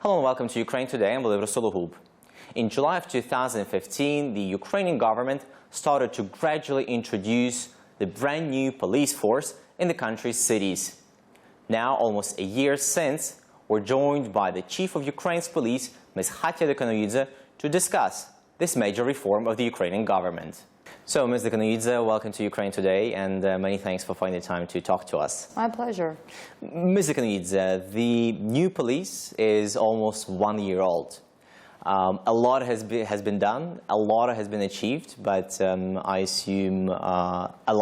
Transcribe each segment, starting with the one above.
Hello and welcome to Ukraine Today. I'm Vladimir Solokhub. In July of 2015, the Ukrainian government started to gradually introduce the brand new police force in the country's cities. Now, almost a year since, we're joined by the chief of Ukraine's police, Ms. Khatia Dekanoidze, to discuss this major reform of the Ukrainian government. So, Ms. Dekanoidze, welcome to Ukraine Today, and many thanks for finding time to talk to us. My pleasure. Ms. Dekanoidze, the new police is almost 1 year old. A lot has been done, a lot has been achieved, but I assume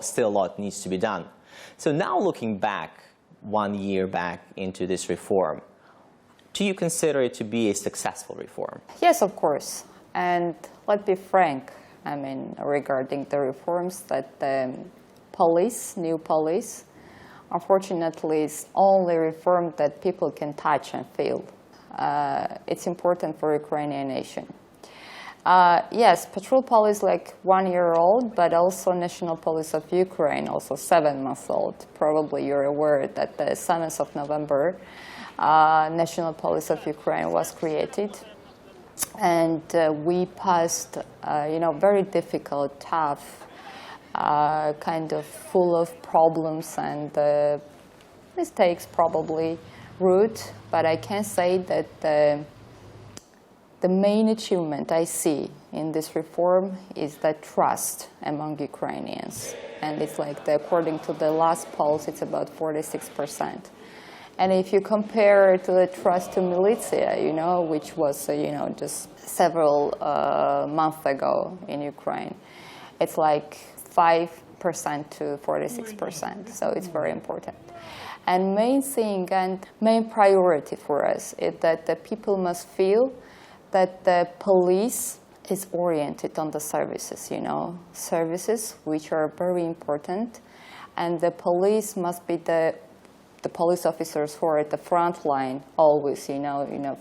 still a lot needs to be done. So now looking back, 1 year back into this reform, do you consider it to be a successful reform? Yes, of course. And let's be frank, I mean, regarding the reforms that the new police, unfortunately, is only reform that people can touch and feel. It's important for Ukrainian nation. Yes, patrol police like 1 year old, but also National Police of Ukraine, also 7 months old. Probably you're aware that the 7th of November, National Police of Ukraine was created. And we passed, very difficult, tough, kind of full of problems and mistakes, probably route. But I can say that the main achievement I see in this reform is the trust among Ukrainians. And it's like, according to the last polls, it's about 46%. And if you compare it to the trust to militia, which was, just several months ago in Ukraine, it's like 5% to 46%. So it's very important. And main thing and main priority for us is that the people must feel that the police is oriented on the services, services which are very important. And the police must be the police officers who are at the front line always,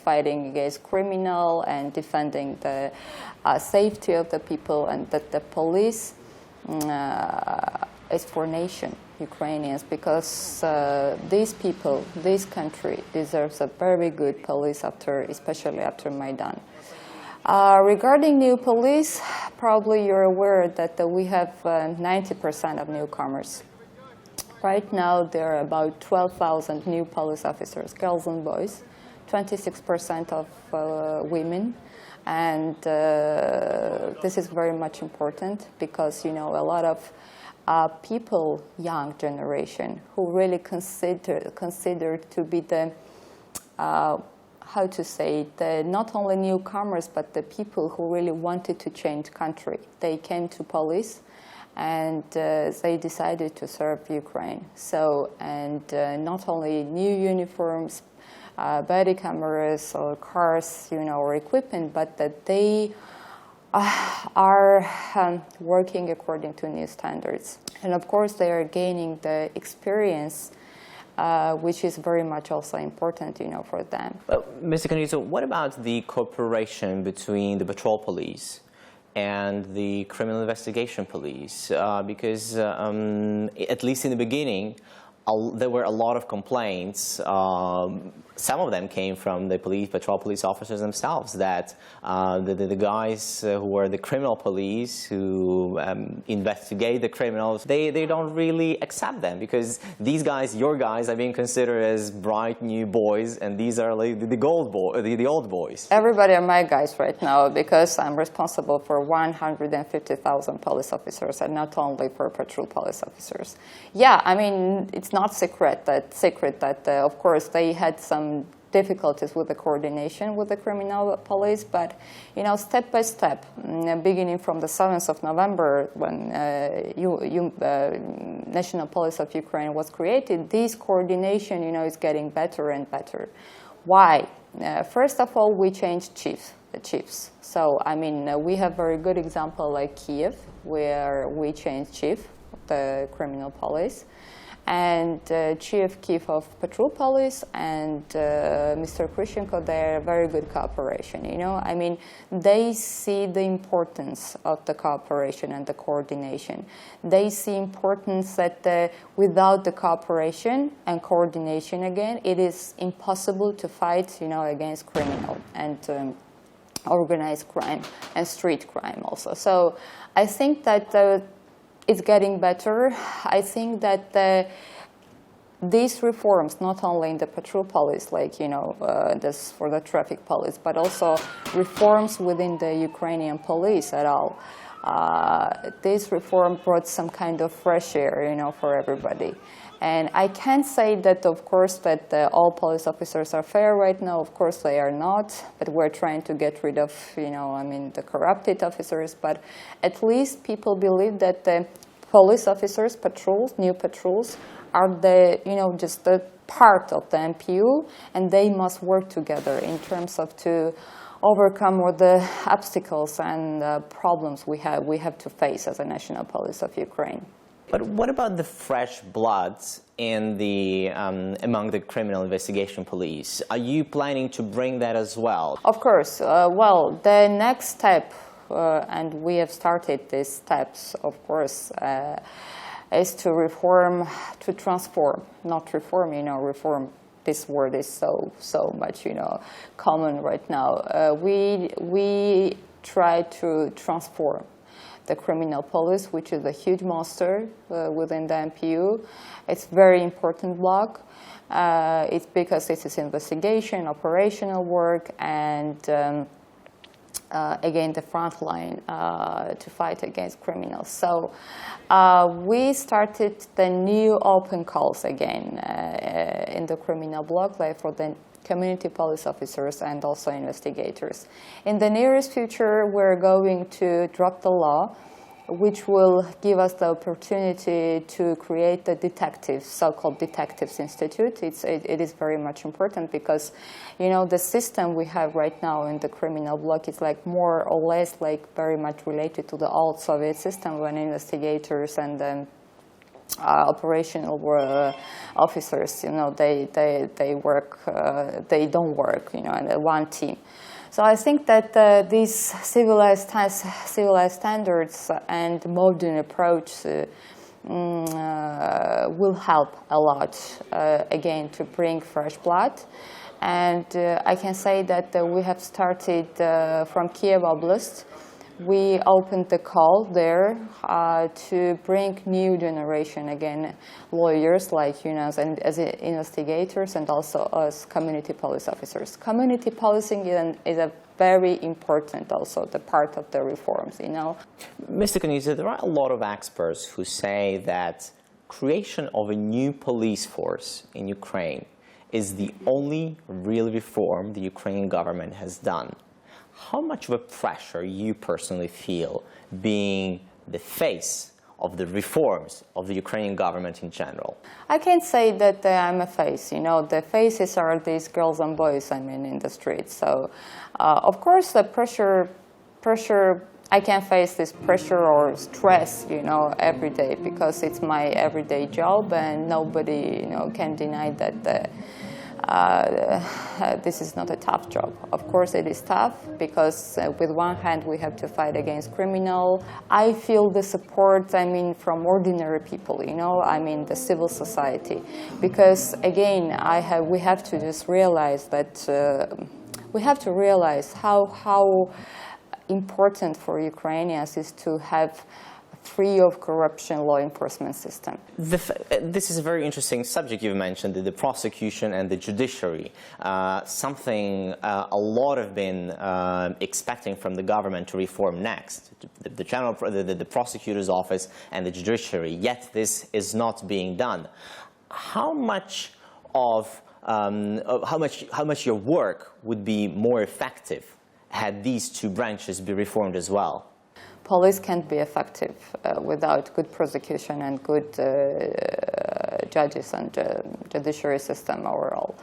fighting against criminal and defending the safety of the people, and that the police is for nation, Ukrainians, because these people, this country deserves a very good police especially after Maidan. Regarding new police, probably you're aware that we have 90% of newcomers. Right now, there are about 12,000 new police officers, girls and boys, 26% of women. And this is very much important because, a lot of people, young generation, who really consider to be the, not only newcomers, but the people who really wanted to change country. They came to police and they decided to serve Ukraine. So, and not only new uniforms, body cameras or cars, or equipment, but that they are working according to new standards. And of course, they are gaining the experience, which is very much also important, for them. Mr. Dekanoidze, what about the cooperation between the patrol police and the criminal investigation police? Because at least in the beginning, there were a lot of complaints. Some of them came from the patrol police officers themselves, that the guys who are the criminal police, who investigate the criminals, they don't really accept them, because these guys, your guys, are being considered as bright new boys, and these are like the old boys. Everybody are my guys right now, because I'm responsible for 150,000 police officers, and not only for patrol police officers. Yeah, I mean, it's not secret that of course they had some difficulties with the coordination with the criminal police, but step by step, beginning from the 7th of November when National Police of Ukraine was created, this coordination is getting better and better. Why? First of all, we changed the chiefs. So I mean, we have very good example like Kiev, where we changed chief of the criminal police. And Chief of Patrol Police and Mr. Krishenko, they're very good cooperation, you know. I mean, they see the importance of the cooperation and the coordination. They see importance that without the cooperation and coordination, again, it is impossible to fight, you know, against criminal and organized crime and street crime also. So I think that it's getting better. I think that these reforms, not only in the patrol police, like, you know, this for the traffic police, but also reforms within the Ukrainian police at all. This reform brought some kind of fresh air, you know, for everybody. And I can't say that, of course, that all police officers are fair right now. Of course, they are not. But we're trying to get rid of, you know, I mean, the corrupted officers. But at least people believe that the police officers, patrols, new patrols, are the, you know, just the part of the MPU, and they must work together in terms of to overcome all the obstacles and problems we have to face as a national police of Ukraine. But what about the fresh bloods in the, among the criminal investigation police? Are you planning to bring that as well? Of course. Well, the next step, and we have started these steps, of course, is to reform, to transform, not reform, you know, reform. This word is so much, you know, common right now. We try to transform the criminal police, which is a huge monster within the MPU. It's very important block. It's because it is investigation, operational work, and again, the front line to fight against criminals. So we started the new open calls again in the criminal block, like for the community police officers and also investigators. In the nearest future, we're going to drop the law, which will give us the opportunity to create the detectives, so-called detectives institute. It is very much important because, you know, the system we have right now in the criminal block is like more or less like very much related to the old Soviet system when investigators and operational officers, you know, they work, they don't work, you know, in one team. So I think that these civilized standards and modern approach will help a lot, again, to bring fresh blood. And I can say that we have started from Kiev Oblast. We opened the call there to bring new generation, again, lawyers like, you know, and as investigators and also as community police officers. Community policing is a very important also the part of the reforms, you know. Mr. Dekanoidze, there are a lot of experts who say that creation of a new police force in Ukraine is the only real reform the Ukrainian government has done. How much of a pressure you personally feel being the face of the reforms of the Ukrainian government in general? I can't say that I'm a face. You know, the faces are these girls and boys, I mean, in the streets. So, of course, the pressure, I can face this pressure or stress, you know, every day because it's my everyday job and nobody, you know, can deny that this is not a tough job. Of course it is tough because with one hand we have to fight against criminal. I feel the support, I mean, from ordinary people, you know, I mean the civil society. Because again, we have to just realize that, we have to realize how important for Ukrainians is to have free of corruption law enforcement system. This is a very interesting subject you've mentioned, the prosecution and the judiciary. Something a lot have been expecting from the government to reform next, the prosecutor's office and the judiciary, yet this is not being done. How much your work would be more effective had these two branches be reformed as well? Police can't be effective without good prosecution and good judges and judiciary system overall.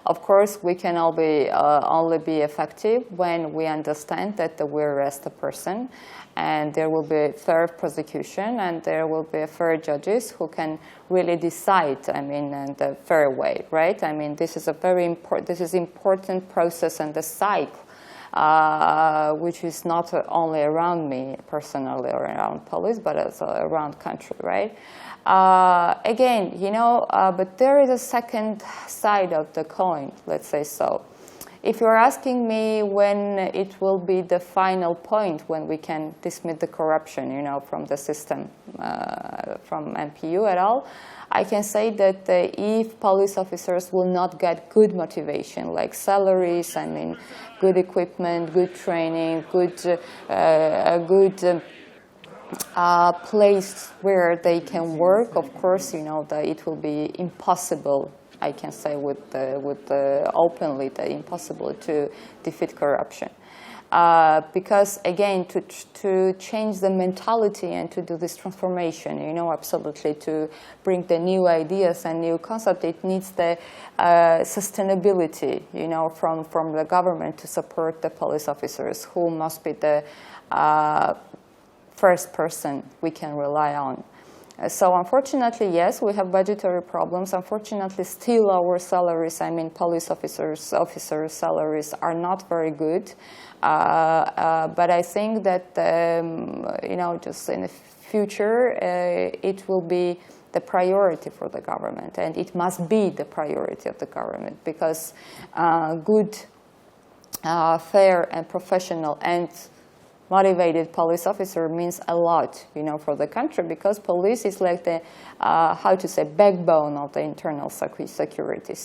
Of course, we can all be, only be effective when we understand that we arrest a person, and there will be fair prosecution, and there will be fair judges who can really decide, I mean, in the fair way, right? I mean, this is a very important process and the cycle, which is not only around me personally or around police, but also around country, right? Again, you know, but there is a second side of the coin, let's say so. If you're asking me when it will be the final point when we can dismiss the corruption, you know, from the system, from MPU at all, I can say that if police officers will not get good motivation, like salaries, I mean, good equipment, good training, good place where they can work, of course, you know, that it will be impossible, I can say openly, that impossible to defeat corruption. Because again, to change the mentality and to do this transformation, you know, absolutely, to bring the new ideas and new concepts, it needs the sustainability, you know, from the government to support the police officers, who must be the first person we can rely on. So unfortunately, yes, we have budgetary problems. Unfortunately, still our salaries, I mean, police officers' salaries are not very good. But I think that, you know, just in the future, it will be the priority for the government, and it must be the priority of the government, because good, fair, and professional and motivated police officer means a lot, you know, for the country, because police is like the, how to say, backbone of the internal security.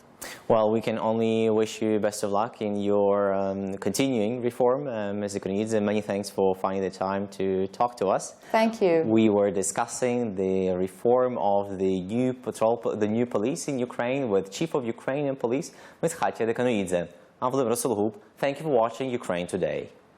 Well, we can only wish you best of luck in your continuing reform, Ms. Dekanoidze. Many thanks for finding the time to talk to us. Thank you. We were discussing the reform of the new police in Ukraine with Chief of Ukrainian Police, Ms. Khatia Dekanoidze. I'm Vladimir Sologub. Thank you for watching Ukraine Today.